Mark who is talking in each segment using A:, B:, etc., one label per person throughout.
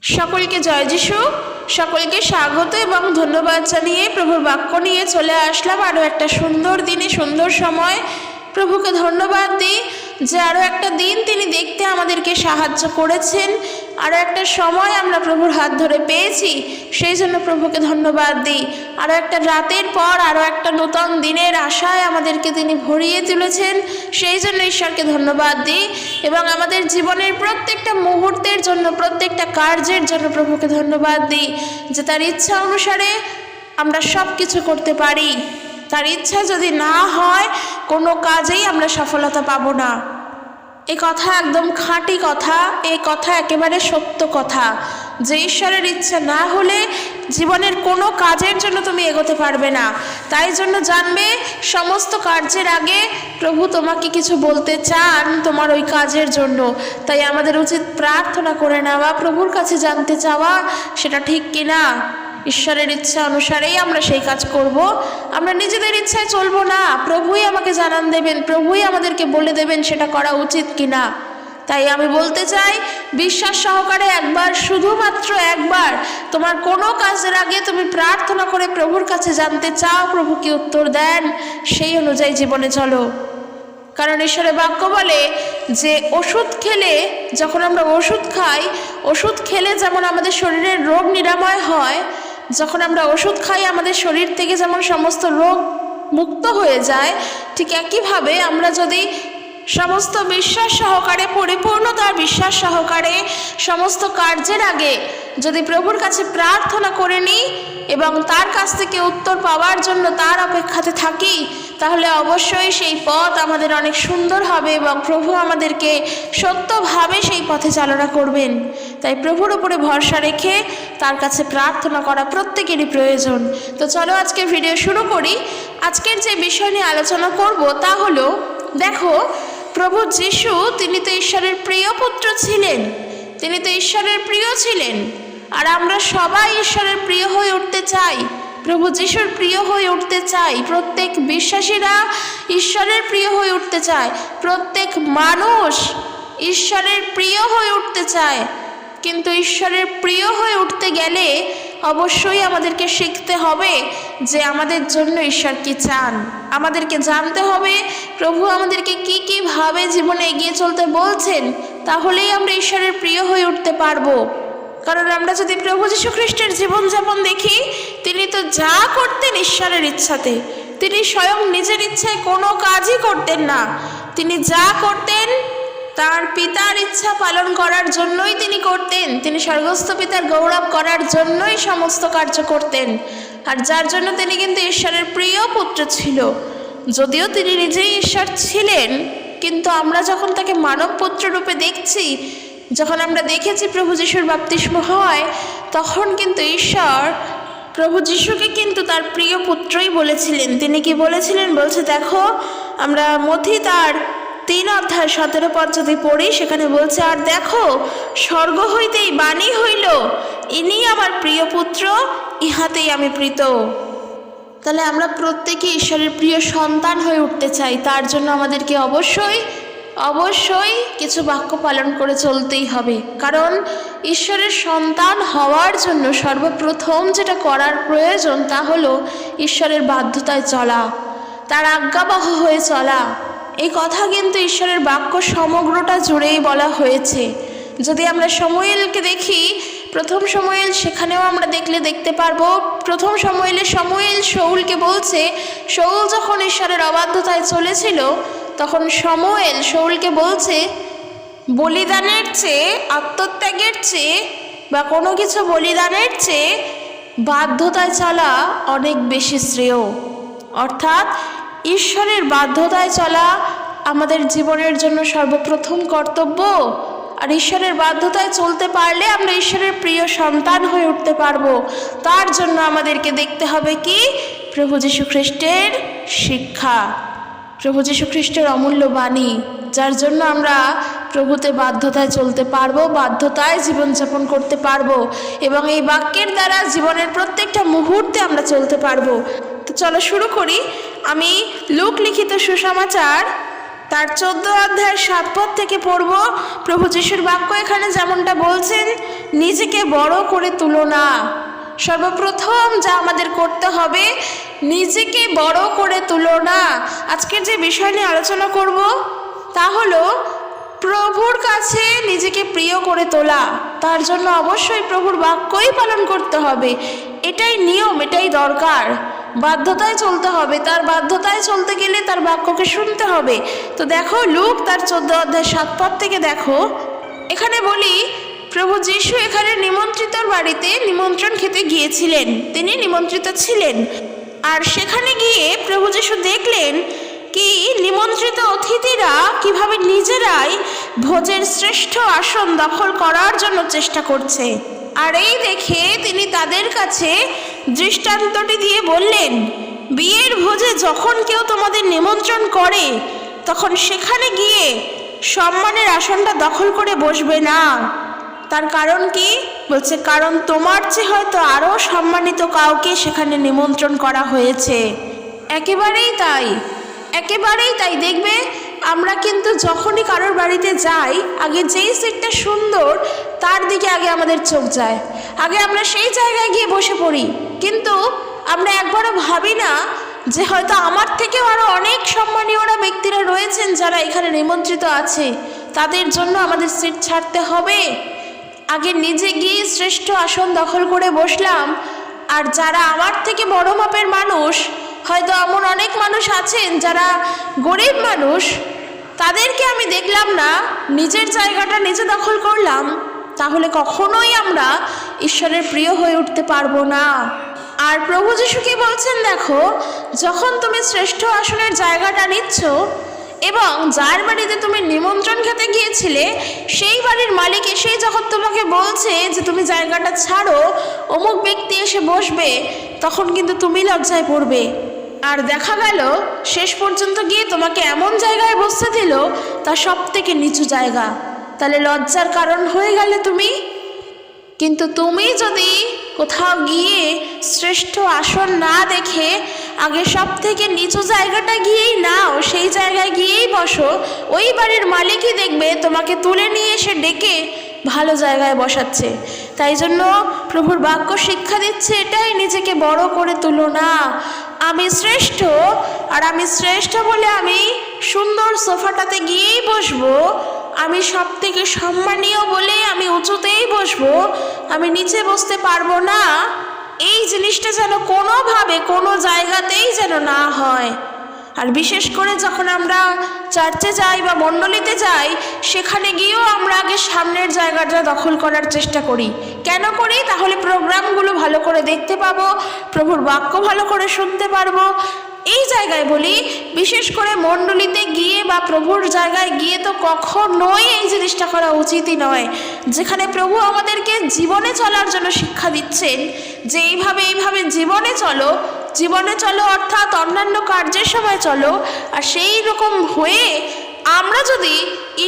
A: সকলকে জয় যিশু, সকলকে স্বাগত এবং ধন্যবাদ জানিয়ে প্রভুর বাক্য নিয়ে চলে আসলাম আরও একটা সুন্দর দিনে, সুন্দর সময়। প্রভুকে ধন্যবাদ দিই যে আরও একটা দিন তিনি দেখতে আমাদেরকে সাহায্য করেছেন, আরও একটা সময় আমরা প্রভুর হাত ধরে পেয়েছি, সেই জন্য প্রভুকে ধন্যবাদ দিই। আরও একটা রাতের পর আরও একটা নতুন দিনের আশায় আমাদেরকে তিনি ভরিয়ে তুলেছেন, সেই জন্য ঈশ্বরকে ধন্যবাদ দিই। এবং আমাদের জীবনের প্রত্যেকটা মুহূর্তের জন্য, প্রত্যেকটা কার্যের জন্য প্রভুকে ধন্যবাদ দিই যে তার ইচ্ছা অনুসারে আমরা সব কিছু করতে পারি। তার ইচ্ছা যদি না হয় কোনো কাজেই আমরা সফলতা পাবো না। এই কথা একদম খাঁটি কথা, এই কথা একেবারে সত্য কথা যে ঈশ্বরের ইচ্ছা না হলে জীবনের কোনো কাজের জন্য তুমি এগোতে পারবে না। তাই জন্য জানবে সমস্ত কার্যের আগে প্রভু তোমাকে কিছু বলতে চান তোমার ওই কাজের জন্য। তাই আমাদের উচিত প্রার্থনা করে নেওয়া, প্রভুর কাছে জানতে চাওয়া সেটা ঠিক কিনা, ঈশ্বরের ইচ্ছা অনুসারেই আমরা সেই কাজ করব। আমরা নিজেদের ইচ্ছায় চলবো না, প্রভুই আমাকে জানান দেবেন, প্রভুই আমাদেরকে বলে দেবেন সেটা করা উচিত কিনা। তাই আমি বলতে চাই, বিশ্বাস সহকারে একবার, শুধুমাত্র একবার তোমার কোনো কাজের আগে তুমি প্রার্থনা করে প্রভুর কাছে জানতে চাও প্রভু কি উত্তর দেন, সেই অনুযায়ী জীবনে চলো। কারণ ঈশ্বরের বাক্য বলে যে ওষুধ খেলে, যখন আমরা ওষুধ খাই, ওষুধ খেলে যেমন আমাদের শরীরের রোগ নিরাময় হয়, যখন আমরা ওষুধ খাই আমাদের শরীর থেকে যেমন সমস্ত রোগ মুক্ত হয়ে যায়, ঠিক একইভাবে আমরা যদি সমস্ত বিশ্বাস সহকারে, পরিপূর্ণতার বিশ্বাস সহকারে সমস্ত কার্যের আগে যদি প্রভুর কাছে প্রার্থনা করে নিই এবং তার কাছ থেকে উত্তর পাওয়ার জন্য তার অপেক্ষাতে থাকি, তাহলে অবশ্যই সেই পথ আমাদের অনেক সুন্দর হবে এবং প্রভু আমাদেরকে সত্যভাবে সেই পথে চালনা করবেন। তাই প্রভুর উপরে ভরসা রেখে তার কাছে প্রার্থনা করা প্রত্যেকেরই প্রয়োজন। তো চলো আজকে ভিডিও শুরু করি। আজকের যে বিষয় নিয়ে আলোচনা করব তা হলো, দেখো প্রভু যিশু তিনি তো ঈশ্বরের প্রিয় পুত্র ছিলেন, তিনি তো ঈশ্বরের প্রিয় ছিলেন। আর আমরা সবাই ঈশ্বরের প্রিয় হয়ে উঠতে চাই, প্রভু যিশুর প্রিয় হয়ে উঠতে চাই। প্রত্যেক বিশ্বাসীরা ঈশ্বরের প্রিয় হয়ে উঠতে চায়, প্রত্যেক মানুষ ঈশ্বরের প্রিয় হয়ে উঠতে চায়। কিন্তু ঈশ্বরের প্রিয় হয়ে উঠতে গেলে অবশ্যই আমাদেরকে শিখতে হবে যে আমাদের জন্য ঈশ্বর কি চান। আমাদেরকে জানতে হবে প্রভু আমাদেরকে কি কিভাবে জীবনে এগিয়ে চলতে বলছেন, তাহলেই আমরা ঈশ্বরের প্রিয় হয়ে উঠতে পারবো। কারণ আমরা যদি প্রভু যীশু খ্রিস্টের জীবনযাপন দেখি, তিনি তো যা করতেন ঈশ্বরের ইচ্ছাতে, তিনি স্বয়ং নিজের ইচ্ছায় কোনো কাজই করতেন না। তিনি যা করতেন তার পিতার ইচ্ছা পালন করার জন্যই তিনি করতেন, তিনি স্বর্গস্থ পিতার গৌরব করার জন্যই সমস্ত কার্য করতেন। আর যার জন্য তিনি কিন্তু ঈশ্বরের প্রিয় পুত্র ছিল। যদিও তিনি নিজেই ঈশ্বর ছিলেন, কিন্তু আমরা যখন তাকে মানব পুত্র রূপে দেখছি, যখন আমরা দেখেছি প্রভু যিশুর বাপ্তিস্ম হয়, তখন কিন্তু ঈশ্বর প্রভু যিশুকে কিন্তু তার প্রিয় পুত্রই বলেছিলেন। তিনি কি বলেছিলেন? বলছে, দেখো আমরা মথি তার 3 অধ্যায় 17 পদ যদি পড়ি, সেখানে বলছে, আর দেখো স্বর্গ হইতেই বাণী হইল, ইনি আমার প্রিয় পুত্র, ইহাতেই আমি প্রীত। তাহলে আমরা প্রত্যেকে ঈশ্বরের প্রিয় সন্তান হয়ে উঠতে চাই, তার জন্য আমাদেরকে অবশ্যই কিছু বাক্য পালন করে চলতেই হবে। কারণ ঈশ্বরের সন্তান হওয়ার জন্য সর্বপ্রথম যেটা করার প্রয়োজন তা হলো ঈশ্বরের বাধ্যতায় চলা, তার আজ্ঞাবহ হয়ে চলা। এই কথা কিন্তু ঈশ্বরের বাক্য সমগ্রটা জুড়েই বলা হয়েছে। যদি আমরা সমুয়েলকে দেখি, প্রথম সমুয়েল, সেখানেও আমরা দেখতে পারবো, প্রথম সমুয়েলে সমুয়েল শাউলকে বলছে, শাউল যখন ঈশ্বরের অবাধ্যতায় চলেছিল, তখন সমুয়েল শাউলকে বলছে, বলিদানের চেয়ে, আত্মত্যাগের চেয়ে বা কোনো কিছু বলিদানের চেয়ে বাধ্যতায় চলা অনেক বেশি শ্রেয়। অর্থাৎ ঈশ্বরের বাধ্যতায় চলা আমাদের জীবনের জন্য সর্বপ্রথম কর্তব্য। আর ঈশ্বরের বাধ্যতায় চলতে পারলে আমরা ঈশ্বরের প্রিয় সন্তান হয়ে উঠতে পারবো। তার জন্য আমাদেরকে দেখতে হবে কি? প্রভু যীশু খ্রিস্টের শিক্ষা, প্রভু যীশু খ্রিস্টের অমূল্য বাণী, যার জন্য আমরা প্রভুতে বাধ্যতায় চলতে পারবো, বাধ্যতায় জীবনযাপন করতে পারবো এবং এই বাক্যের দ্বারা জীবনের প্রত্যেকটা মুহূর্তে আমরা চলতে পারবো। তো চলো শুরু করি। আমি লূক লিখিত সুসমাচার তার 14 অধ্যায় 7 পদ থেকে পড়ব। প্রভু যিশুর বাক্য এখানে যেমনটা বলছেন, নিজেকে বড় করে তুলো না। সর্বপ্রথম যা আমাদের করতে হবে, নিজেকে বড় করে তুলো না। আজকের যে বিষয় নিয়ে আলোচনা করব তা হলো প্রভুর কাছে নিজেকে প্রিয় করে তোলা। তার জন্য অবশ্যই প্রভুর বাক্যই পালন করতে হবে। এটাই নিয়ম, এটাই দরকার। বাধ্যতায় চলতে হবে। তার বাধ্যতায় চলতে গেলে তার বাক্যকে শুনতে হবে। তো দেখো, লুক তার 14 অধ্যায় 7 পদ থেকে দেখো, এখানে বলি প্রভু যিশু এখানে নিমন্ত্রিতর বাড়িতে নিমন্ত্রণ খেতে গিয়েছিলেন। তিনি নিমন্ত্রিত ছিলেন। আর সেখানে গিয়ে প্রভু যিশু দেখলেন কি নিমন্ত্রিত অতিথিরা কিভাবে নিজেরাই ভোজের শ্রেষ্ঠ আসন দখল করার জন্য চেষ্টা করছে। আর এই দেখে তিনি তাদের কাছে দৃষ্টান্তটি দিয়ে বললেন, বিয়ের ভোজে যখন কেউ তোমাদের নিমন্ত্রণ করে তখন সেখানে গিয়ে সম্মানের আসনটা দখল করে বসবে না। তার কারণ কি বলছে? কারণ তোমার চেয়ে হয়তো আরও সম্মানিত কাউকে সেখানে নিমন্ত্রণ করা হয়েছে। একেবারেই তাই, একেবারেই তাই। দেখবে আমরা কিন্তু যখনই কারোর বাড়িতে যাই, আগে যেই সিটটা সুন্দর তার দিকে আগে আমাদের চোখ যায়, আগে আমরা সেই জায়গায় গিয়ে বসে পড়ি। কিন্তু আমরা একবারও ভাবি না যে হয়তো আমার থেকেও আরও অনেক সম্মানীয়রা ব্যক্তিরা রয়েছেন যারা এখানে নিমন্ত্রিত আছে, তাদের জন্য আমাদের সিট ছাড়তে হবে। আগে নিজে গিয়ে শ্রেষ্ঠ আসন দখল করে বসলাম। আর যারা আমার থেকে বড় মাপের মানুষ, হয়তো এমন অনেক মানুষ আছেন যারা গরিব মানুষ, তাদেরকে আমি দেখলাম না, নিজের জায়গাটা নিজে দখল করলাম, তাহলে কখনোই আমরা ঈশ্বরের প্রিয় হয়ে উঠতে পারবো না। আর প্রভু যিশু কি বলছেন দেখো, যখন তুমি শ্রেষ্ঠ আসনের জায়গাটা নিচ্ছ এবং যার বাড়িতে তুমি নিমন্ত্রণ খেতে গিয়েছিলে সেই বাড়ির মালিক এসেই যখন তোমাকে বলছে যে তুমি জায়গাটা ছাড়ো, অমুক ব্যক্তি এসে বসবে, তখন কিন্তু তুমি লজ্জায় পড়বে। আর দেখা গেল শেষ পর্যন্ত গিয়ে তোমাকে এমন জায়গায় বসতে দিল, তা সব থেকে নিচু জায়গা। তাহলে লজ্জার কারণ হয়ে গেলে তুমি। কিন্তু তুমি যদি কোথাও গিয়ে শ্রেষ্ঠ আসন না দেখে আগে সব থেকে নিচু জায়গাটা গিয়েই নাও, সেই জায়গায় গিয়েই বসো, ওই বাড়ির মালিকই দেখবে তোমাকে তুলে নিয়ে এসে ডেকে ভালো জায়গায় বসাচ্ছে। তাই জন্য প্রভুর বাক্য শিক্ষা দিচ্ছে এটাই, নিজেকে বড় করে তুলো না। আমি শ্রেষ্ঠ, আর আমি শ্রেষ্ঠ বলে আমি সুন্দর সোফাটাতে গিয়েই বসবো, আমি সব থেকে সম্মানীয় বলে আমি উঁচুতেই বসবো, আমি নিচে বসতে পারবো না। এই জিনিসটা যেন কোনোভাবে কোনো জায়গাতেই যেন না হয়। আর বিশেষ করে যখন আমরা চার্চে যাই বা মণ্ডলীতে যাই, সেখানে গিয়েও আমরা আগে সামনের জায়গাটা দখল করার চেষ্টা করি। কেন করি? তাহলে প্রোগ্রামগুলো ভালো করে দেখতে পাবো, প্রভুর বাক্য ভালো করে শুনতে পারবো। এই জায়গায় বলি, বিশেষ করে মণ্ডলীতে গিয়ে বা প্রভুর জায়গায় গিয়ে তো কখনোই এই জিনিসটা করা উচিতই নয়। যেখানে প্রভু আমাদেরকে জীবনে চলার জন্য শিক্ষা দিচ্ছেন যে এইভাবে জীবনে চলো, জীবনে চলো অর্থাৎ অন্যান্য কার্যের সময় চলো। আর সেই রকম হয়ে আমরা যদি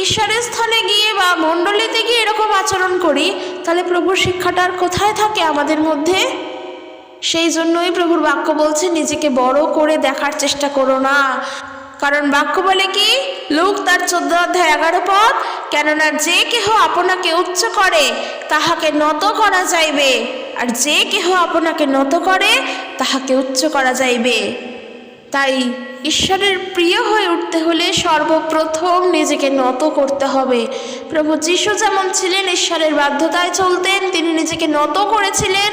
A: ঈশ্বরের স্থানে গিয়ে বা মণ্ডলীতে গিয়ে এরকম আচরণ করি, তাহলে প্রভুর শিক্ষাটা আর কোথায় থাকে আমাদের মধ্যে? সেই জন্যই প্রভুর বাক্য বলছে নিজেকে বড় করে দেখার চেষ্টা করো না। কারণ বাক্য বলে কি, লুক তার 14 অধ্যায় 11 পদ, কেননা যে কেহ আপনাকে উচ্চ করে তাহাকে নত করা যাইবে, আর যে কেহ আপনাকে নত করে তাহাকে উচ্চ করা যাইবে। তাই ঈশ্বরের প্রিয় হয়ে উঠতে হলে সর্বপ্রথম নিজেকে নত করতে হবে। প্রভু যিশু যেমন ছিলেন ঈশ্বরের বাধ্যতায় চলতেন, তিনি নিজেকে নত করেছিলেন,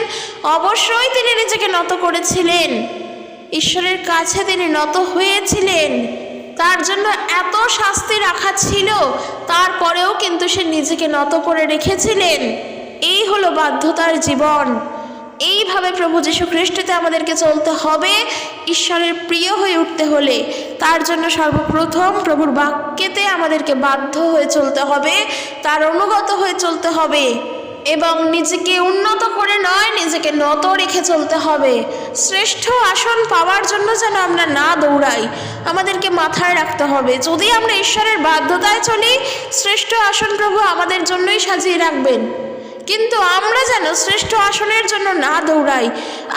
A: অবশ্যই তিনি নিজেকে নত করেছিলেন, ঈশ্বরের কাছে তিনি নত হয়েছিলেন। তার জন্য এত শাস্তি রাখা ছিল, তারপরেও কিন্তু সে নিজেকে নত করে রেখেছিলেন। এই হলো বাধ্যতার জীবন। এইভাবে প্রভু যীশু খ্রিস্টতে আমাদেরকে চলতে হবে ঈশ্বরের প্রিয় হয়ে উঠতে হলে। তার জন্য সর্বপ্রথম প্রভুর বাক্যেতে আমাদেরকে বাধ্য হয়ে চলতে হবে, তার অনুগত হয়ে চলতে হবে, এবং নিজেকে উন্নত করে নয়, নিজেকে নত রেখে চলতে হবে। শ্রেষ্ঠ আসন পাওয়ার জন্য যেন আমরা না দৌড়াই, আমাদেরকে মাথায় রাখতে হবে যদি আমরা ঈশ্বরের বাধ্যতায় চলি, শ্রেষ্ঠ আসন প্রভু আমাদের জন্যই সাজিয়ে রাখবেন। কিন্তু আমরা যেন শ্রেষ্ঠ আসনের জন্য না দৌড়াই,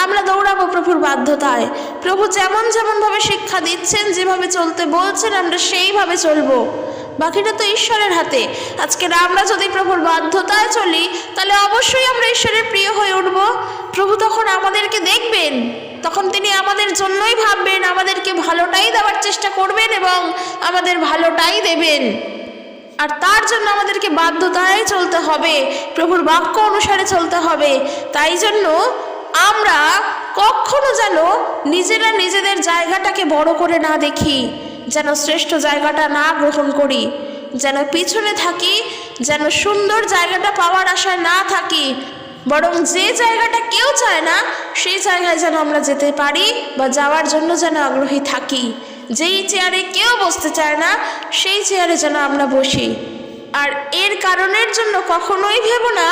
A: আমরা দৌড়াবো প্রভুর বাধ্যতায়। প্রভু যেমন যেমনভাবে শিক্ষা দিচ্ছেন, যেভাবে চলতে বলছেন, আমরা সেইভাবে চলবো। বাকিটা তো ঈশ্বরের হাতে। আজকের আমরা যদি প্রভুর বাধ্যতায় চলি, তাহলে অবশ্যই আমরা ঈশ্বরের প্রিয় হয়ে উঠব। প্রভু তখন আমাদেরকে দেখবেন, তখন তিনি আমাদের জন্যই ভাববেন, আমাদেরকে ভালোটাই দেওয়ার চেষ্টা করবেন এবং আমাদের ভালোটাই দেবেন। আর তার জন্য আমাদেরকে বাধ্যতায় চলতে হবে, প্রভুর বাক্য অনুসারে চলতে হবে। তাই জন্য আমরা কখনো যেন নিজেরা নিজেদের জায়গাটাকে বড় করে না দেখি, যেন শ্রেষ্ঠ জায়গাটা না গ্রহণ করি, যেন পিছনে থাকি, যেন সুন্দর জায়গাটা পাওয়ার আশায় না থাকি, বরং যে জায়গাটা কেউ চায় না সেই জায়গায় যেন আমরা যেতে পারি বা যাওয়ার জন্য যেন আগ্রহী থাকি। যেই চেয়ারে কেউ বসতে চায় না সেই চেয়ারে যেন আমরা বসি। আর এর কারণের জন্য কখনোই ভেবো না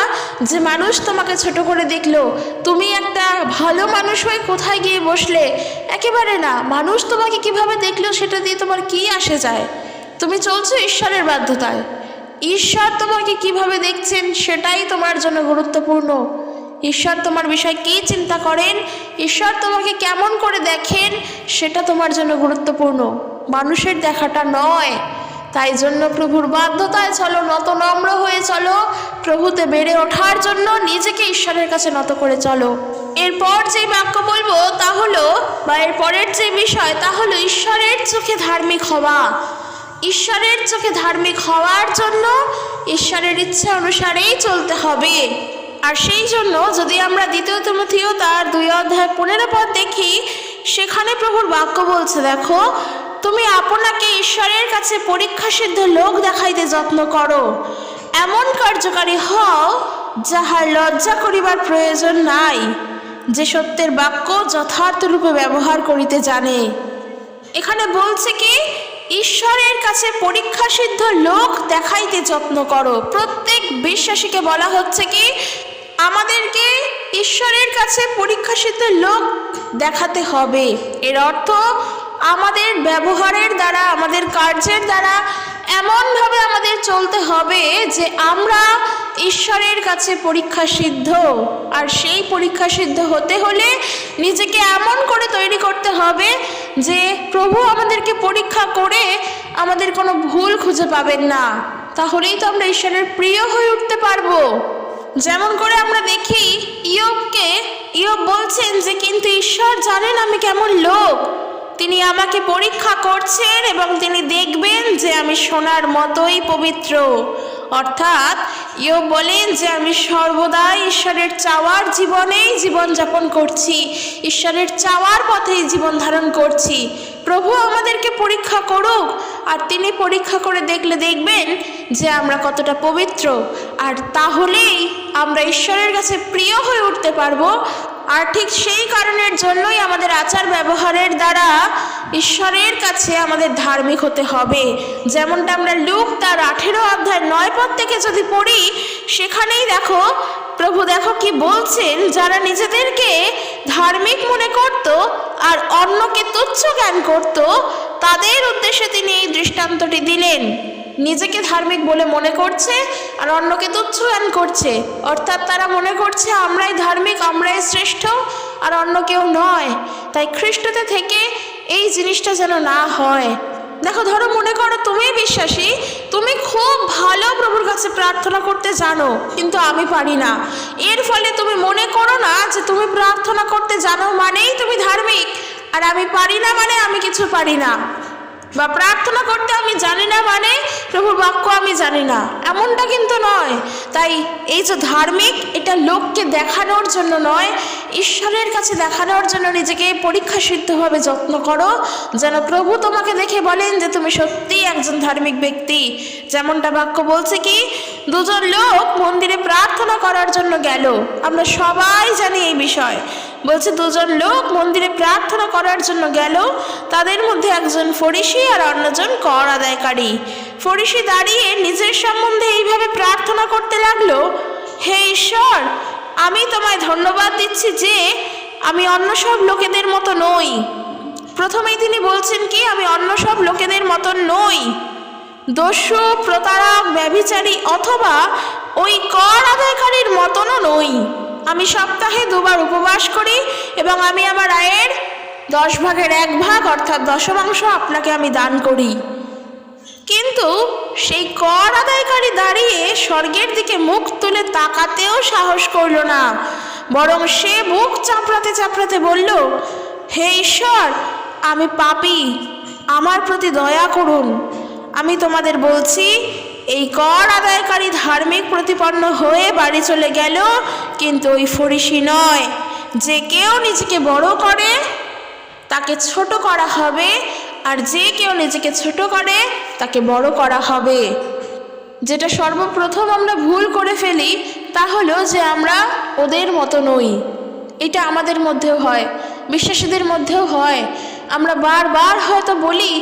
A: যে মানুষ তোমাকে ছোট করে দেখলো, তুমি একটা ভালো মানুষ হয়ে কোথায় গিয়ে বসলে। একেবারে না। মানুষ তোমাকে কিভাবে দেখলো সেটা দিয়ে তোমার কি আসে যায়? তুমি চলছো ঈশ্বরের বাধ্যতায়। ঈশ্বর তোমাকে কিভাবে দেখছেন সেটাই তোমার জন্য গুরুত্বপূর্ণ। ঈশ্বর তোমার বিষয়ে কী চিন্তা করেন, ঈশ্বর তোমাকে কেমন করে দেখেন, সেটা তোমার জন্য গুরুত্বপূর্ণ, মানুষের দেখাটা নয়। তাই জন্য প্রভুর বাধ্যতায় চলো, নত নম্র হয়ে চলো, প্রভুতে বেড়ে ওঠার জন্য নিজেকে ঈশ্বরের কাছে নত করে চলো। এরপর যে বাক্য বলবো তা হলো, বা এর পরের যে বিষয় তা হলো ঈশ্বরের চোখে ধার্মিক হওয়া। ঈশ্বরের চোখে ধার্মিক হওয়ার জন্য ঈশ্বরের ইচ্ছা অনুসারেই চলতে হবে। আর সেই জন্য যদি আমরা 2 তিমথিও তার 2:15 দেখি, সেখানে প্রভুর বাক্য বলছে, দেখো, তুমি আপনাকে ঈশ্বরের কাছে পরীক্ষাসিদ্ধ লোক দেখাইতে যত্ন করো, এমন কার্যকারী হও যাহার লজ্জা করিবার প্রয়োজন নাই, যে সত্যের বাক্য যথার্থ রূপে ব্যবহার করিতে জানে। এখানে বলছে কি, ঈশ্বরের কাছে পরীক্ষাসিদ্ধ লোক দেখাইতে যত্ন করো। প্রত্যেক বিশ্বাসীকে বলা হচ্ছে কি, আমাদেরকে ঈশ্বরের কাছে পরীক্ষাসিদ্ধ লোক দেখাতে হবে। এর অর্থ আমাদের ব্যবহারের দ্বারা, আমাদের কার্যের দ্বারা এমনভাবে আমাদের চলতে হবে যে আমরা ঈশ্বরের কাছে পরীক্ষা সিদ্ধ। আর সেই পরীক্ষা সিদ্ধ হতে হলে নিজেকে এমন করে তৈরি করতে হবে যে প্রভু আমাদেরকে পরীক্ষা করে আমাদের কোনো ভুল খুঁজে পাবেন না। তাহলেই তো আমরা ঈশ্বরের প্রিয় হয়ে উঠতে পারবো। যেমন করে আমরা দেখি ইয়োবকে, ইয়োব বলছেন যে কিন্তু ঈশ্বর জানেন আমি কেমন লোক, তিনি আমাকে পরীক্ষা করছেন এবং তিনি দেখবেন যে আমি সোনার মতোই পবিত্র। অর্থাৎ ইয়োব বলেন যে আমি সর্বদা ঈশ্বরের চাওয়ার জীবনেই জীবনযাপন করছি, ঈশ্বরের চাওয়ার পথেই জীবন ধারণ করছি। প্রভু আমাদেরকে পরীক্ষা করুক, আর তিনি পরীক্ষা করে দেখলে দেখবেন যে আমরা কতটা পবিত্র, আর তাহলেই আমরা ঈশ্বরের কাছে প্রিয় হয়ে উঠতে পারবো। আর ঠিক সেই কারণের জন্যই আমাদের আচার ব্যবহারের দ্বারা ঈশ্বরের কাছে আমাদের ধার্মিক হতে হবে। যেমনটা আমরা লুক তার 18:9 থেকে যদি পড়ি, সেখানেই দেখো প্রভু দেখো কি বলছেন, যারা নিজেদেরকে ধার্মিক মনে করত আর অন্যকে তুচ্ছ জ্ঞান করত, তাদের উদ্দেশ্যে তিনি এই দৃষ্টান্তটি দিলেন। নিজেকে ধার্মিক বলে মনে করছে আর অন্যকে তুচ্ছ জ্ঞান করছে, অর্থাৎ তারা মনে করছে আমরাই ধার্মিক, আমরাই শ্রেষ্ঠ, আর অন্য কেউ নয়। তাই খ্রিস্টতে থেকে এই জিনিসটা যেন না হয়। দেখো, ধরো মনে করো তুমি বিশ্বাসী, তুমি খুব ভালো প্রভুর কাছে প্রার্থনা করতে জানো, কিন্তু আমি পারি না। এর ফলে তুমি মনে করো না যে তুমি প্রার্থনা করতে জানো মানেই তুমি ধার্মিক, আর আমি পারি না মানে আমি কিছু পারি না, বা প্রার্থনা করতে আমি জানি না মানে প্রভুর বাক্য আমি জানি না, এমনটা কিন্তু নয়। তাই এই যে ধার্মিক, এটা লোককে দেখানোর জন্য নয়, ঈশ্বরের কাছে দেখানোর জন্য নিজেকে পরীক্ষা সিদ্ধভাবে যত্ন করো, যেন প্রভু তোমাকে দেখে বলেন যে তুমি সত্যিই একজন ধার্মিক ব্যক্তি। যেমনটা বাক্য বলছে কি, 2 লোক মন্দিরে প্রার্থনা করার জন্য গেল, আমরা সবাই জানি এই বিষয়। বলছে 2 লোক মন্দিরে প্রার্থনা করার জন্য গেল, তাদের মধ্যে একজন ফরিসি আর অন্যজন কর আদায়কারী। ফরিসি দাঁড়িয়ে নিজের সম্বন্ধে এইভাবে প্রার্থনা করতে লাগলো, হে ঈশ্বর, আমি তোমায় ধন্যবাদ দিচ্ছি যে আমি অন্য সব লোকেদের মতো নই। প্রথমেই তিনি বলছেন কি, আমি অন্য সব লোকেদের মতো নই, দস্যু, প্রতারক, ব্যভিচারী অথবা ওই কর আদায়কারীর মতনও নই। আমি সপ্তাহে 2 বার উপবাস করি এবং আমি আমার আয়ের 10 ভাগের 1 ভাগ অর্থাৎ দশমাংশ আপনাকে আমি দান করি। কিন্তু সেই কর আদায়কারী দাঁড়িয়ে স্বর্গের দিকে মুখ তুলে তাকাতেও সাহস করল না, বরং সে মুখ চাপড়াতে চাপড়াতে বলল, হে ঈশ্বর, আমি পাপী, আমার প্রতি দয়া করুন। আমি তোমাদের বলছি, এই কর আদায়কারী ধার্মিক প্রতিপন্ন হয়ে বাড়ি চলে গেল, কিন্তু ওই ফরিসি নয়। যে কেউ নিজেকে বড় করে তাকে ছোট করা হবে, আর যে কেউ নিজেকে ছোট করে তাকে বড় করা হবে। যেটা সর্বপ্রথম আমরা ভুল করে ফেলি তা হলো যে আমরা ওদের মতো নই। এটা আমাদের মধ্যেও হয়, বিশ্বাসীদের মধ্যেও হয়। আমরা বারবার হয়তো বলি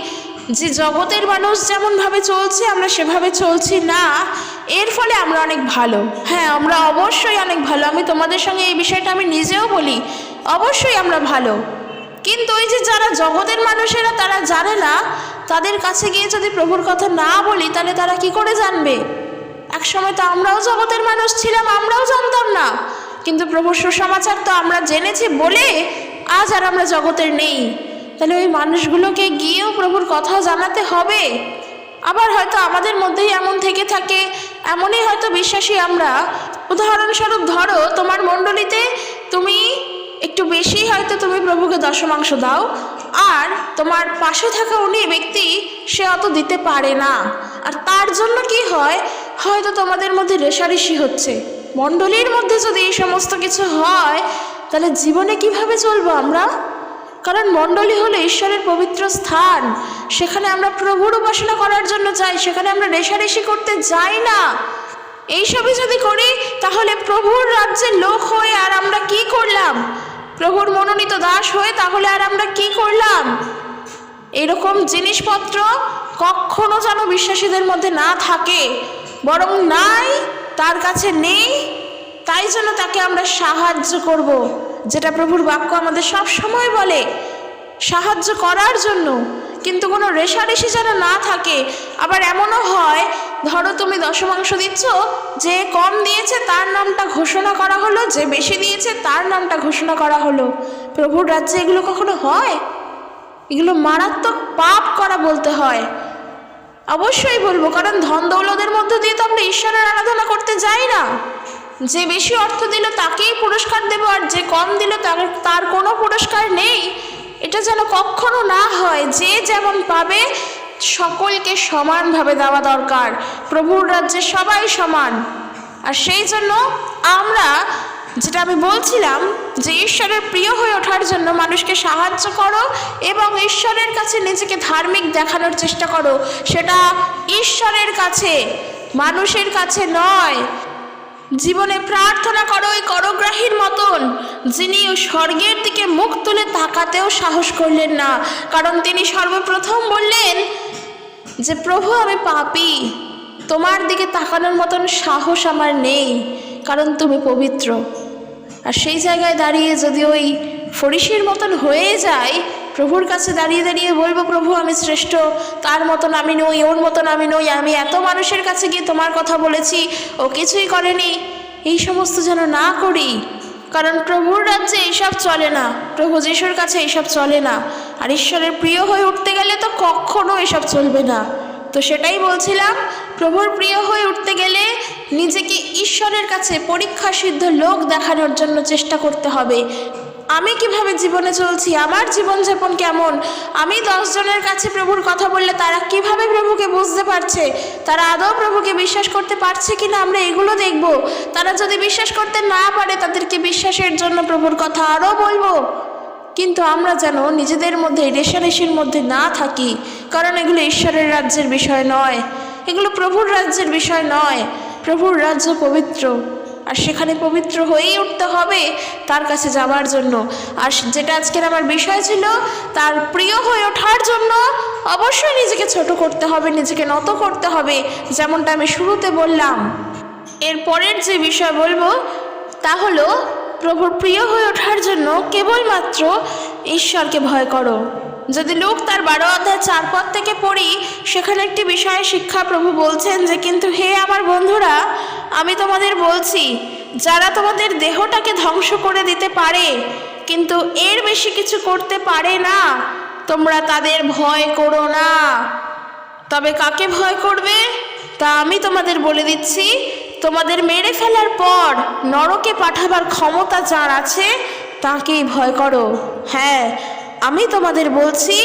A: যে জগতের মানুষ যেমনভাবে চলছে আমরা সেভাবে চলছি না, এর ফলে আমরা অনেক ভালো। হ্যাঁ, আমরা অবশ্যই অনেক ভালো। আমি তোমাদের সঙ্গে এই বিষয়টা আমি নিজেও বলি, অবশ্যই আমরা ভালো। কিন্তু ওই যে যারা জগতের মানুষেরা তারা জানে না, তাদের কাছে গিয়ে যদি প্রভুর কথা না বলি তাহলে তারা কি করে জানবে? একসময় তো আমরাও জগতের মানুষ ছিলাম, আমরাও জানতাম না, কিন্তু প্রভুর সুসমাচার তো আমরা জেনেছি বলে আজ আর আমরা জগতের নেই। তাহলে ওই মানুষগুলোকে গিয়েও প্রভুর কথা জানাতে হবে। আবার হয়তো আমাদের মধ্যেই এমন থেকে থাকে, এমনই হয়তো বিশ্বাসী আমরা। উদাহরণস্বরূপ ধরো, তোমার মণ্ডলীতে তুমি একটু বেশি হয়তো তুমি প্রভুকে দশমাংশ দাও, আর তোমার পাশে থাকা উনি ব্যক্তি সে অত দিতে পারে না, আর তার জন্য কি হয়, হয়তো তোমাদের মধ্যে রেষারেষি হচ্ছে। মণ্ডলীর মধ্যে যদি এই সমস্ত কিছু হয় তাহলে জীবনে কিভাবে চলবো আমরা? কারণ মণ্ডলী হলো ঈশ্বরের পবিত্র স্থান, সেখানে আমরা প্রভুর উপাসনা করার জন্য যাই, সেখানে আমরা রেষারেষি করতে যাই না। এইসবই যদি করি তাহলে প্রভুর রাজ্যের লোক হয়ে আর আমরা কি করলাম? প্রভুর মনোনীত দাস হয়ে তাহলে আর আমরা কি করলাম? এরকম জিনিসপত্র কখনো যেন বিশ্বাসীদের মধ্যে না থাকে, বরং নাই, তার কাছে নেই, তাই জন্য তাকে আমরা সাহায্য করব। যেটা প্রভুর বাক্য আমাদের সব সময় বলে, সাহায্য করার জন্য, কিন্তু কোনো রেষারেষি যেন না থাকে। আবার এমনও হয়, ধরো তুমি দশমাংশ দিচ্ছ, যে কম দিয়েছে তার নামটা ঘোষণা করা হলো, যে বেশি দিয়েছে তার নামটা ঘোষণা করা হলো। প্রভুর রাজ্যে এগুলো কখনো হয়? এগুলো মারাত্মক পাপ করা বলতে হয়। অবশ্যই বলবো, কারণ ধন দৌলতের মধ্য দিয়ে তো আমরা ঈশ্বরের আরাধনা করতে যাই না। যে বেশি অর্থ দিল তাকেই পুরস্কার দেব, আর যে কম দিল তার কোনো পুরস্কার নেই, এটা যেন কখনো না হয়। যে যেমন পাবে সকলকে সমানভাবে দেওয়া দরকার। প্রভুর রাজ্যে সবাই সমান। আর সেই জন্য আমরা, যেটা আমি বলছিলাম, যে ঈশ্বরের প্রিয় হয়ে ওঠার জন্য মানুষকে সাহায্য করো এবং ঈশ্বরের কাছে নিজেকে ধার্মিক দেখানোর চেষ্টা করো। সেটা ঈশ্বরের কাছে, মানুষের কাছে নয়। জীবনে প্রার্থনা করো ওই করগ্রাহীর মতন, যিনি স্বর্গের দিকে মুখ তুলে তাকাতেও সাহস করলেন না, কারণ তিনি সর্বপ্রথম বললেন যে প্রভু, আমি পাপী, তোমার দিকে তাকানোর মতন সাহস আমার নেই, কারণ তুমি পবিত্র। আর সেই জায়গায় দাঁড়িয়ে যদি ওই ফরিসির মতন হয়ে যায়, প্রভুর কাছে দাঁড়িয়ে দাঁড়িয়ে বলবো, প্রভু আমি শ্রেষ্ঠ, তার মতন আমি নই, ওর মতন আমি নই, আমি এত মানুষের কাছে গিয়ে তোমার কথা বলেছি, ও কিছুই করেনি, এই সমস্ত যেন না করি। কারণ প্রভুর রাজ্যে এইসব চলে না, প্রভু যিশুর কাছে এইসব চলে না। আর ঈশ্বরের প্রিয় হয়ে উঠতে গেলে তো কখনো এসব চলবে না। তো সেটাই বলছিলাম, প্রভুর প্রিয় হয়ে উঠতে গেলে নিজেকে ঈশ্বরের কাছে পরীক্ষা সিদ্ধ লোক দেখানোর জন্য চেষ্টা করতে হবে। আমি কিভাবে জীবনে চলছি, আমার জীবনযাপন কেমন, আমি 10 জনের কাছে প্রভুর কথা বললে তারা কিভাবে প্রভুকে বুঝতে পারছে, তারা আদৌ প্রভুকে বিশ্বাস করতে পারছে কিনা, আমরা এগুলো দেখব। তারা যদি বিশ্বাস করতে না পারে তাদেরকে বিশ্বাসের জন্য প্রভুর কথা আরও বলবো। কিন্তু আমরা যেন নিজেদের মধ্যে রেষারেষির মধ্যে না থাকি, কারণ এগুলো ঈশ্বরের রাজ্যের বিষয় নয়, এগুলো প্রভুর রাজ্যের বিষয় নয়। প্রভুর রাজ্য পবিত্র, আর সেখানে পবিত্র হয়েই উঠতে হবে তার কাছে যাওয়ার জন্য। আর যেটা আজকের আমার বিষয় ছিল, তার প্রিয় হয়ে ওঠার জন্য অবশ্যই নিজেকে ছোট করতে হবে, নিজেকে নত করতে হবে, যেমনটা আমি শুরুতে বললাম। এরপরের যে বিষয় বলবো তা হলো, প্রভুর প্রিয় হয়ে ওঠার জন্য কেবলমাত্র ঈশ্বরকে ভয় করো, যদি লুক তার 12 অধ্যায় 4 পদ থেকে পড়ি, সেখানে একটি বিষয়ে শিক্ষা প্রভু বলছেন যে, কিন্তু হে আমার বন্ধুরা, আমি তোমাদের বলছি, যারা তোমাদের দেহটাকে ধ্বংস করে দিতে পারে কিন্তু এর বেশি কিছু করতে পারে না, তোমরা তাদের ভয় করো না। তবে কাকে ভয় করবে তা আমি তোমাদের বলে দিচ্ছি, তোমাদের মেরে ফেলার পর নরকে পাঠাবার ক্ষমতা যার আছে তাকেই ভয় করো। হ্যাঁ, আমি তোমাদের বলছি,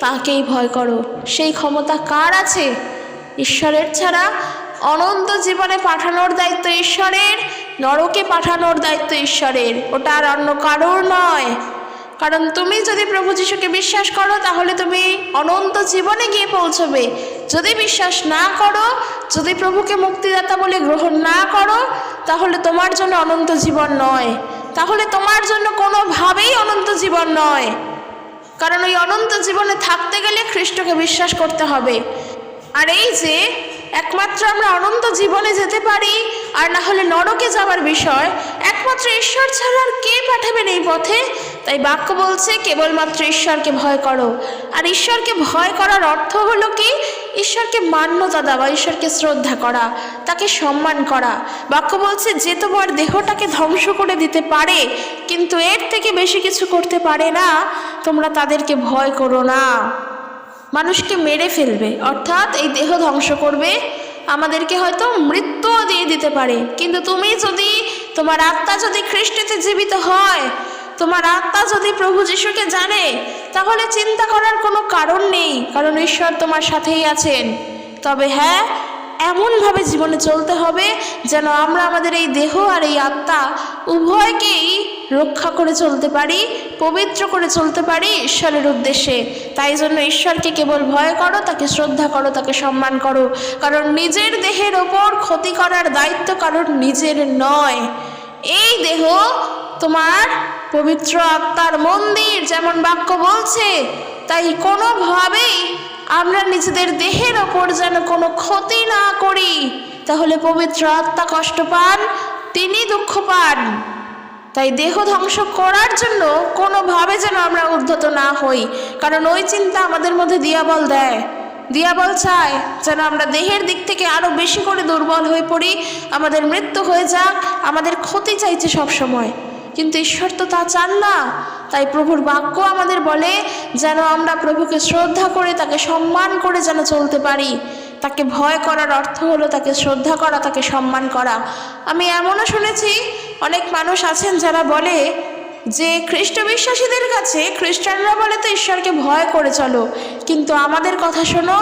A: তাকেই ভয় করো। সেই ক্ষমতা কার আছে? ঈশ্বরের ছাড়া। অনন্ত জীবনে পাঠানোর দায়িত্ব ঈশ্বরের, নরকে পাঠানোর দায়িত্ব ঈশ্বরের, ওটা আর অন্য কারোর নয়। কারণ তুমি যদি প্রভু যিশুকে বিশ্বাস করো তাহলে তুমি অনন্ত জীবনে গিয়ে পৌঁছবে। যদি বিশ্বাস না করো, যদি প্রভুকে মুক্তিদাতা বলে গ্রহণ না করো, তাহলে তোমার জন্য অনন্ত জীবন নয়, তাহলে তোমার জন্য কোনোভাবেই অনন্ত জীবন নয়। কারণ ওই অনন্ত জীবনে থাকতে গেলে খ্রিস্টকে বিশ্বাস করতে হবে। আর এই যে একমাত্র আমরা অনন্ত জীবনে যেতে পারি আর না হলে নরকে যাওয়ার বিষয়, একমাত্র ঈশ্বর ছাড়া আর কে পাঠাবেন এই পথে? তাই বাক্য বলছে, কেবলমাত্র ঈশ্বরকে ভয় করো। আর ঈশ্বরকে ভয় করার অর্থ হলো কি? ঈশ্বরকে মান্যতা দেওয়া, ঈশ্বরকে শ্রদ্ধা করা, তাকে সম্মান করা। বাক্য বলছে, যে তোমার দেহটাকে ধ্বংস করে দিতে পারে কিন্তু এর থেকে বেশি কিছু করতে পারে না, তোমরা তাদেরকে ভয় করো না। মানুষকে মেরে ফেলবে, অর্থাৎ এই দেহ ধ্বংস করবে, আমাদেরকে হয়তো মৃত্যুও দিয়ে দিতে পারে, কিন্তু তুমি যদি, তোমার আত্মা যদি খ্রিস্টেতে জীবিত হয়, তোমার আত্মা যদি প্রভু যিশুকে জানে, তাহলে চিন্তা করার কোনো কারণ নেই, কারণ ঈশ্বর তোমার সাথেই আছেন। তবে হ্যাঁ, এমনভাবে জীবনে চলতে হবে যেন আমরা আমাদের এই দেহ আর এই আত্মা উভয়কেই রক্ষা করে চলতে পারি, পবিত্র করে চলতে পারি ঈশ্বরের উদ্দেশ্যে। তাই জন্য ঈশ্বরকে কেবল ভয় করো, তাকে শ্রদ্ধা করো, তাকে সম্মান করো। কারণ নিজের দেহের ওপর ক্ষতি করার দায়িত্ব কারণ নিজের নয়। এই দেহ তোমার পবিত্র আত্মার মন্দির, যেমন বাক্য বলছে। তাই কোনোভাবেই আমরা নিজেদের দেহের ওপর যেন কোনো ক্ষতি না করি, তাহলে পবিত্র আত্মা কষ্ট পান, তিনি দুঃখ পান। তাই দেহ ধ্বংস করার জন্য কোনোভাবে যেন আমরা উদ্ধত না হই, কারণ ওই চিন্তা আমাদের মধ্যে দিয়াবল দেয়। দিয়াবল চায় যেন আমরা দেহের দিক থেকে আরও বেশি করে দুর্বল হয়ে পড়ি, আমাদের মৃত্যু হয়ে যাক, আমাদের ক্ষতি চাইছে সব সময়। কিন্তু ঈশ্বর তো তা চান না। তাই প্রভুর বাক্য আমাদের বলে যেন আমরা প্রভুকে শ্রদ্ধা করে, তাকে সম্মান করে যেন চলতে পারি। তাকে ভয় করার অর্থ হলো তাকে শ্রদ্ধা করা, তাকে সম্মান করা। আমি এমনও শুনেছি অনেক মানুষ আছেন যারা বলে যে খ্রিস্ট বিশ্বাসীদের কাছে খ্রিস্টানরা বলে তো ঈশ্বরকে ভয় করে চলো, কিন্তু আমাদের কথা শোনো,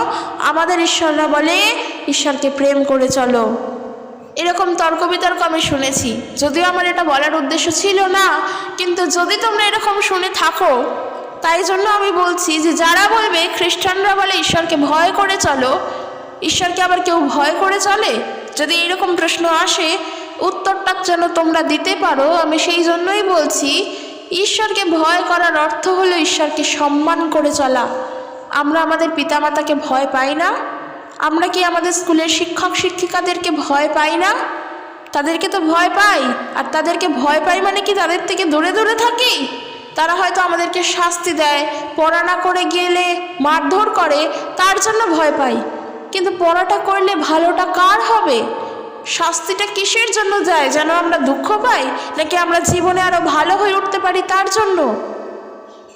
A: আমাদের ঈশ্বররা বলে ঈশ্বরকে প্রেম করে চলো। এরকম তর্ক বিতর্ক আমি শুনেছি, যদিও আমার এটা বলার উদ্দেশ্য ছিল না, কিন্তু যদি তোমরা এরকম শুনে থাকো, তাই জন্য আমি বলছি যে যারা বলবে খ্রিস্টানরা বলে ঈশ্বরকে ভয় করে চলো, ঈশ্বরকে আবার কেউ ভয় করে চলে, যদি এরকম প্রশ্ন আসে, উত্তরটা যেন তোমরা দিতে পারো। আমি সেই জন্যই বলছি, ঈশ্বরকে ভয় করার অর্থ হলো ঈশ্বরকে সম্মান করে চলা। আমরা আমাদের পিতামাতাকে ভয় পাই না? আমরা কি আমাদের স্কুলের শিক্ষক শিক্ষিকাদেরকে ভয় পাই না? তাদেরকে তো ভয় পাই। আর তাদেরকে ভয় পাই মানে কি তাদের থেকে দূরে দূরে থাকি? তারা হয়তো আমাদেরকে শাস্তি দেয়, পড়া না করে গেলে মারধর করে, তার জন্য ভয় পাই। কিন্তু পড়াটা করলে ভালোটা কার হবে? শাস্তিটা কিসের জন্য যায়? যেন আমরা দুঃখ পাই, নাকি আমরা জীবনে আরো ভালো হয়ে উঠতে পারি তার জন্য?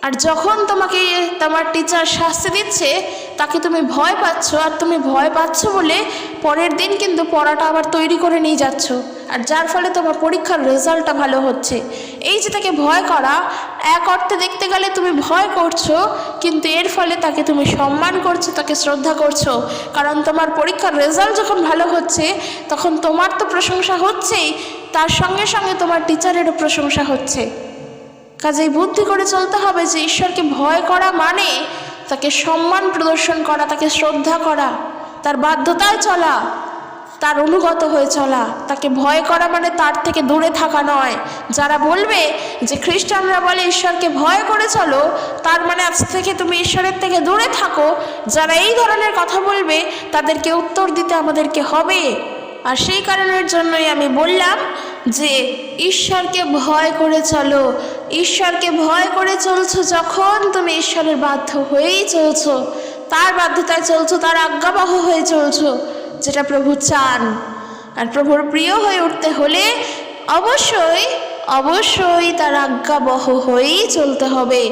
A: আর যখন তোমাকে তোমার টিচার শাস্তি দিচ্ছে, তাকে তুমি ভয় পাচ্ছ, আর তুমি ভয় পাচ্ছ বলে পরের দিন কিন্তু পড়াটা আবার তৈরি করে নিয়ে যাচ্ছ, আর যার ফলে তোমার পরীক্ষার রেজাল্টটা ভালো হচ্ছে। এই যে তাকে ভয় করা, এক অর্থে দেখতে গেলে তুমি ভয় করছো, কিন্তু এর ফলে তাকে তুমি সম্মান করছো, তাকে শ্রদ্ধা করছো। কারণ তোমার পরীক্ষার রেজাল্ট যখন ভালো হচ্ছে, তখন তোমার তো প্রশংসা হচ্ছেই, তার সঙ্গে সঙ্গে তোমার টিচারেরও প্রশংসা হচ্ছে। কাজেই বুদ্ধি করে চলতে হবে যে ঈশ্বরকে ভয় করা মানে তাকে সম্মান প্রদর্শন করা, তাকে শ্রদ্ধা করা, তার বাধ্যতায় চলা, তার অনুগত হয়ে চলা। তাকে ভয় করা মানে তার থেকে দূরে থাকা নয়। যারা বলবে যে খ্রিস্টানরা বলে ঈশ্বরকে ভয় করে চলো, তার মানে আজ থেকে তুমি ঈশ্বরের থেকে দূরে থাকো, যারা এই ধরনের কথা বলবে তাদেরকে উত্তর দিতে আমাদেরকে হবে। আর সেই কারণের জন্যই আমি বললাম যে ঈশ্বরকে ভয় করে চলো, ঈশ্বরকে ভয় করে চলছো যখন, তুমি ঈশ্বরের বাধ্য হয়েই চলছো, তার বাধ্যতায় চলছো, তার আজ্ঞাবহ হয়ে চলছো, যেটা প্রভু চান। আর প্রভুর প্রিয় হয়ে উঠতে হলে অবশ্যই অবশ্যই তার আজ্ঞাবহ হয়েই চলতে হবে।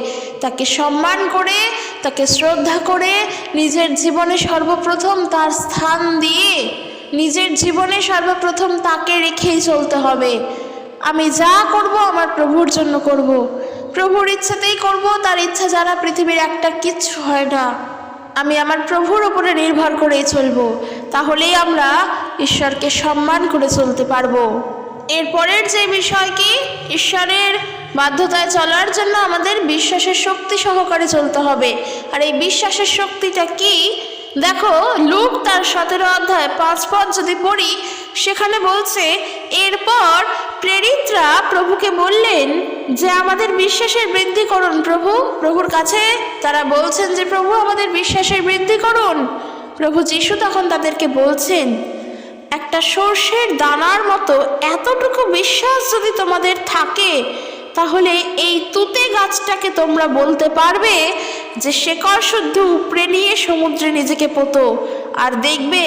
A: তাকে সম্মান করে, তাকে শ্রদ্ধা করে, নিজের জীবনে সর্বপ্রথম তার স্থান দিয়ে, নিজের জীবনে সর্বপ্রথম তাকে রেখেই চলতে হবে। আমি যা করব আমার প্রভুর জন্য করব, প্রভুর ইচ্ছাতেই করব, তার ইচ্ছা যারা পৃথিবীর একটা কিচ্ছু হয় না। আমি আমার প্রভুর উপরে নির্ভর করেই চলব, তাহলেই আমরা ঈশ্বরকে সম্মান করে চলতে পারবো। এরপরের যে বিষয় কি, ঈশ্বরের বাধ্যতায় চলার জন্য আমাদের বিশ্বাসের শক্তি সহকারে চলতে হবে। আর এই বিশ্বাসের শক্তিটা কি, দেখো লুক তার 17 অধ্যায় 5 পদ যদি পড়ি, সেখানে বলছে, এরপর প্রেরিতরা প্রভুকে বললেন যে আমাদের বিশ্বাসের বৃদ্ধি করুন প্রভু। প্রভুর কাছে তারা বলছেন যে প্রভু আমাদের বিশ্বাসের বৃদ্ধি করুন। প্রভু যিশু তখন তাদেরকে বলছেন, একটা সর্ষের দানার মতো এতটুকু বিশ্বাস যদি তোমাদের থাকে, তাহলে এই তুতে গাছটাকে তোমরা বলতে পারবে যে শেকড় শুদ্ধ উপড়ে নিয়ে সমুদ্রে নিজেকে পোতো, আর দেখবে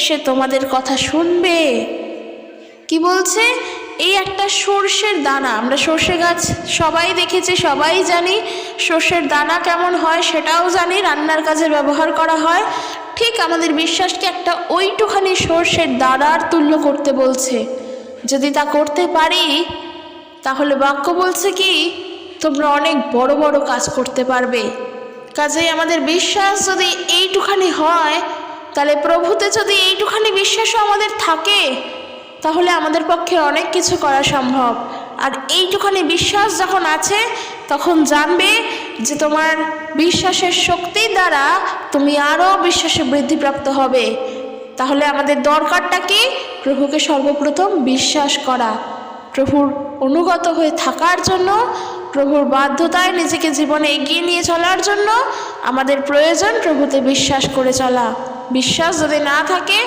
A: সে তোমাদের কথা শুনবে। কি বলছে? এই একটা সর্ষের দানা, আমরা সর্ষে গাছ সবাই দেখেছি, সবাই জানি সর্ষের দানা কেমন হয়, সেটাও জানি, রান্নার কাজে ব্যবহার করা হয়। ঠিক আমাদের বিশ্বাসকে একটা ওইটুখানি সর্ষের দানার তুল্য করতে বলছে। যদি তা করতে পারি, তাহলে বাক্য বলছে কি, তোমরা অনেক বড় বড় কাজ করতে পারবে। কাজেই আমাদের বিশ্বাস যদি এইটুখানি হয়, তাহলে প্রভুতে যদি এইটুখানি বিশ্বাসও আমাদের থাকে, তাহলে আমাদের পক্ষে অনেক কিছু করা সম্ভব। আর এইটুখানি বিশ্বাস যখন আছে, তখন জানবে যে তোমার বিশ্বাসের শক্তির দ্বারা তুমি আরও বিশ্বাসে বৃদ্ধিপ্রাপ্ত হবে। তাহলে আমাদের দরকারটা কি? প্রভুকে সর্বপ্রথম বিশ্বাস করা, প্রভুর অনুগত হয়ে থাকার জন্য, প্রভুর বাধ্যতায় নিজেকে জীবনে এগিয়ে নিয়ে চলার জন্য আমাদের প্রয়োজন প্রভুতে বিশ্বাস করে চলা। বিশ্বাস যদি না থাকে,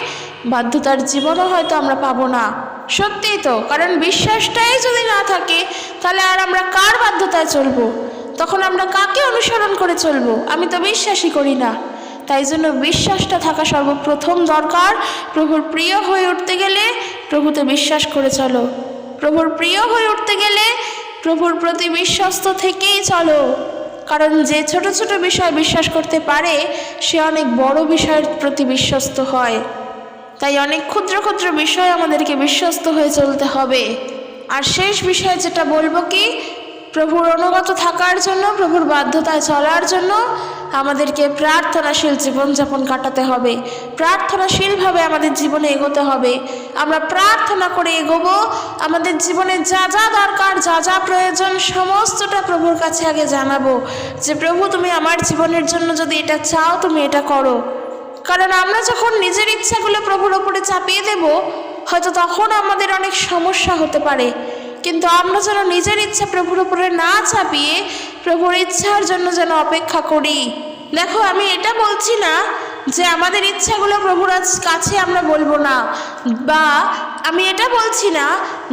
A: বাধ্যতার জীবনও হয়তো আমরা পাবো না। সত্যিই তো, কারণ বিশ্বাসটাই যদি না থাকে, তাহলে আর আমরা কার বাধ্যতায় চলবো? তখন আমরা কাকে অনুসরণ করে চলবো? আমি তো বিশ্বাসই করি না। তাই জন্য বিশ্বাসটা থাকা সর্বপ্রথম দরকার। প্রভুর প্রিয় হয়ে উঠতে গেলে প্রভুতে বিশ্বাস করে চলো। প্রভুর প্রিয় হয়ে উঠতে গেলে প্রভুর প্রতি বিশ্বস্ত থেকেই চলো। কারণ যে ছোট ছোট বিষয় বিশ্বাস করতে পারে, সে অনেক বড় বিষয়ের প্রতি বিশ্বস্ত হয়। তাই অনেক ক্ষুদ্র ক্ষুদ্র বিষয় আমাদেরকে বিশ্বস্ত হয়ে চলতে হবে। আর শেষ বিষয় যেটা বলবো কি, প্রভুর অনুগত থাকার জন্য, প্রভুর বাধ্যতায় চলার জন্য আমাদেরকে প্রার্থনাশীল জীবনযাপন কাটাতে হবে। প্রার্থনাশীলভাবে আমাদের জীবনে এগোতে হবে। আমরা প্রার্থনা করে এগোবো। আমাদের জীবনে যা যা দরকার, যা যা প্রয়োজন, সমস্তটা প্রভুর কাছে আগে জানাবো যে প্রভু, তুমি আমার জীবনের জন্য যদি এটা চাও, তুমি এটা করো। কারণ আমরা যখন নিজের ইচ্ছাগুলো প্রভুর ওপরে চাপিয়ে দেব, হয়তো তখন আমাদের অনেক সমস্যা হতে পারে। কিন্তু আমরা যেন নিজের ইচ্ছা প্রভুর উপরে না চাপিয়ে প্রভুর ইচ্ছার জন্য যেন অপেক্ষা করি। দেখো, আমি এটা বলছি না যে আমাদের ইচ্ছাগুলো প্রভুর কাছে আমরা বলবো না, বা আমি এটা বলছি না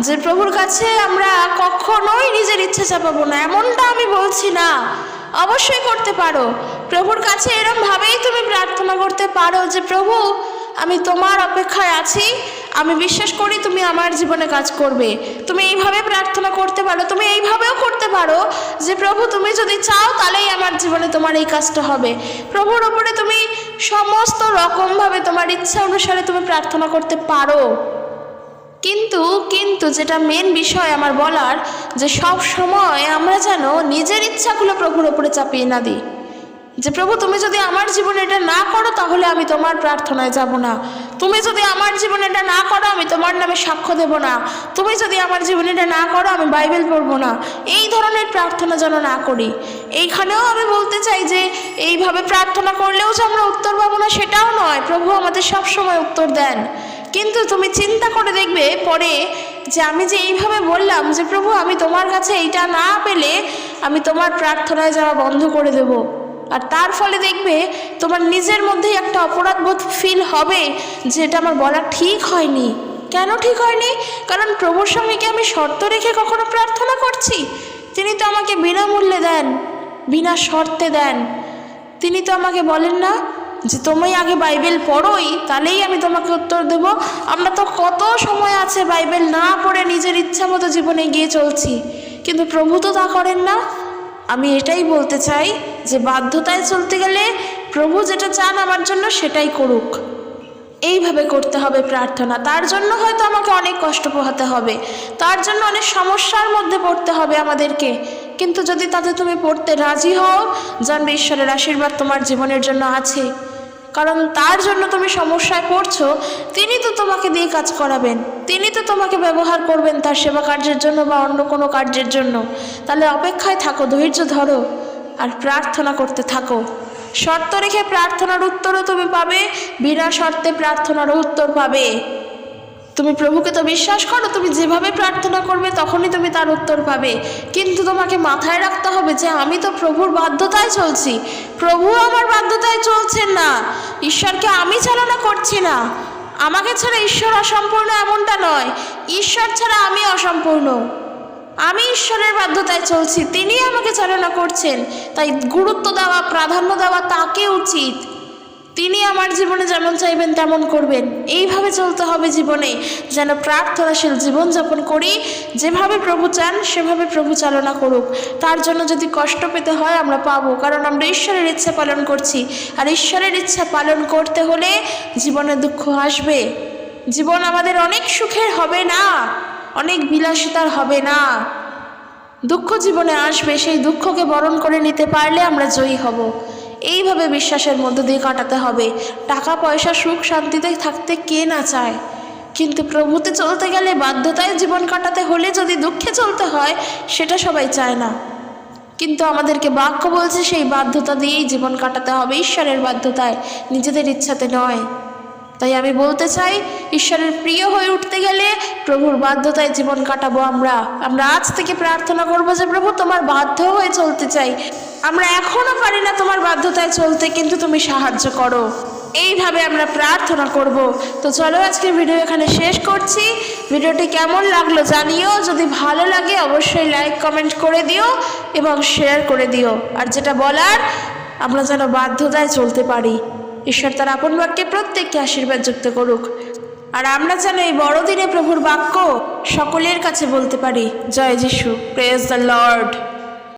A: যে প্রভুর কাছে আমরা কখনোই নিজের ইচ্ছা চাপাবো না, এমনটা আমি বলছি না। অবশ্যই করতে পারো। প্রভুর কাছে এরমভাবেই তুমি প্রার্থনা করতে পারো যে প্রভু, আমি তোমার অপেক্ষায় আছি, আমি বিশ্বাস করি তুমি আমার জীবনে কাজ করবে। তুমি এইভাবে প্রার্থনা করতে পারো। তুমি এইভাবেও করতে পারো যে প্রভু, তুমি যদি চাও তাহলেই আমার জীবনে তোমার এই কাজটা হবে। প্রভুর ওপরে তুমি সমস্ত রকমভাবে তোমার ইচ্ছা অনুসারে তুমি প্রার্থনা করতে পারো। কিন্তু যেটা মেন বিষয় আমার বলার, যে সব সময় আমরা যেন নিজের ইচ্ছাগুলো প্রভুর ওপরে চাপিয়ে না দিই। যে প্রভু, তুমি যদি আমার জীবনে এটা না করো, তাহলে আমি তোমার প্রার্থনায় যাব না। তুমি যদি আমার জীবনে এটা না করো, আমি তোমার নামে সাক্ষ্য দেব না। তুমি যদি আমার জীবনে এটা না করো, আমি বাইবেল পড়বো না। এই ধরনের প্রার্থনা যেন না করি। এইখানেও আমি বলতে চাই যে এইভাবে প্রার্থনা করলেও যে আমরা উত্তর পাবো না, সেটাও নয়। প্রভু আমাদের সব সময় উত্তর দেন। কিন্তু তুমি চিন্তা করে দেখবে পরে, যে আমি যে এইভাবে বললাম যে প্রভু, আমি তোমার কাছে এইটা না পেলে আমি তোমার প্রার্থনায় যাওয়া বন্ধ করে দেব। আর তার ফলে দেখবে তোমার নিজের মধ্যেই একটা অপরাধবোধ ফিল হবে যে এটা আমার বলা ঠিক হয়নি। কেন ঠিক হয়নি? কারণ প্রভুর সঙ্গে কি আমি শর্ত রেখে কখনো প্রার্থনা করছি তিনি তো আমাকে বিনামূল্যে দেন, বিনা শর্তে দেন। তিনি তো আমাকে বলেন না যে তুমি আগে বাইবেল পড়োই, তাহলেই আমি তোমাকে উত্তর দেব। আমরা তো কত সময় আছে বাইবেল না পড়ে নিজের ইচ্ছা মতো জীবনে গিয়ে চলছি, কিন্তু প্রভু তো তা করেন না। আমি এটাই বলতে চাই যে বাধ্যতায় চলতে গেলে প্রভু যেটা চান আমার জন্য সেটাই করুক। এইভাবে করতে হবে প্রার্থনা। তার জন্য হয়তো আমাকে অনেক কষ্ট পোহাতে হবে, তার জন্য অনেক সমস্যার মধ্যে পড়তে হবে আমাদেরকে, কিন্তু যদি তাতে তুমি পড়তে রাজি হও, জানবে ঈশ্বরের আশীর্বাদ তোমার জীবনের জন্য আছে। কারণ তার জন্য তুমি সমস্যায় পড়ছো, তিনি তো তোমাকে দিয়ে কাজ করাবেন, তিনি তো তোমাকে ব্যবহার করবেন তার সেবা কার্যের জন্য বা অন্য কোনো কার্যের জন্য। তাহলে অপেক্ষায় থাকো, ধৈর্য ধরো আর প্রার্থনা করতে থাকো। শর্ত রেখে প্রার্থনার উত্তরও তুমি পাবে, বিনা শর্তে প্রার্থনারও উত্তর পাবে। তুমি প্রভুকে তো বিশ্বাস করো, তুমি যেভাবে প্রার্থনা করবে তখনই তুমি তার উত্তর পাবে। কিন্তু তোমাকে মাথায় রাখতে হবে যে আমি তো প্রভুর বাধ্যতায় চলছি, প্রভু আমার বাধ্যতায় চলছেন না, ঈশ্বরকে আমি চালনা করছি না। আমাকে ছাড়া ঈশ্বর অসম্পূর্ণ এমনটা নয়, ঈশ্বর ছাড়া আমি অসম্পূর্ণ। আমি ঈশ্বরের বাধ্যতায় চলছি, তিনি আমাকে চালনা করছেন, তাই গুরুত্ব দেওয়া, প্রাধান্য দেওয়া তাকে উচিত। তিনি আমার জীবনে যেমন চাইবেন তেমন করবেন। এইভাবে চলতে হবে জীবনে, যেন প্রার্থনাশীল জীবনযাপন করি। যেভাবে প্রভু চান সেভাবে প্রভু চালনা করুক। তার জন্য যদি কষ্ট পেতে হয় আমরা পাবো, কারণ আমরা ঈশ্বরের ইচ্ছা পালন করছি। আর ঈশ্বরের ইচ্ছা পালন করতে হলে জীবনে দুঃখ আসবে। জীবন আমাদের অনেক সুখের হবে না, অনেক বিলাসিতার হবে না। দুঃখ জীবনে আসবে, সেই দুঃখকে বরণ করে নিতে পারলে আমরা জয়ী হব। এইভাবে বিশ্বাসের মধ্য দিয়ে কাটাতে হবে। টাকা পয়সা সুখ শান্তিতে থাকতে কে না চায়, কিন্তু প্রভুতে চলতে গেলে, বাধ্যতায় জীবন কাটাতে হলে যদি দুঃখে চলতে হয়, সেটা সবাই চায় না। কিন্তু আমাদেরকে বাক্য বলছে সেই বাধ্যতা দিয়েই জীবন কাটাতে হবে, ঈশ্বরের বাধ্যতায়, নিজেদের ইচ্ছাতে নয়। তাই আমি বলতে চাই, ঈশ্বরের প্রিয় হয়ে উঠতে গেলে প্রভুর বাধ্যতায় জীবন কাটাবো। আমরা আজ থেকে প্রার্থনা করবো যে প্রভু তোমার বাধ্য হয়ে চলতে চাই, আমরা এখনো পারি না তোমার বাধ্যতায় চলতে, কিন্তু তুমি সাহায্য করো। এইভাবে আমরা প্রার্থনা করব। তো চলো আজকের ভিডিও এখানে শেষ করছি। ভিডিওটি কেমন লাগলো জানিও, যদি ভালো লাগে অবশ্যই লাইক কমেন্ট করে দিও এবং শেয়ার করে দিও। আর যেটা বলার, আমরা যেন বাধ্যতায় চলতে পারি। ঈশ্বর তার আপন বাক্যে প্রত্যেককে আশীর্বাদ যুক্ত করুক। আর আমরা যেন এই বড়দিনে প্রভুর বাক্য সকলের কাছে বলতে পারি। জয় যিশু, প্রেজ দ্য লর্ড।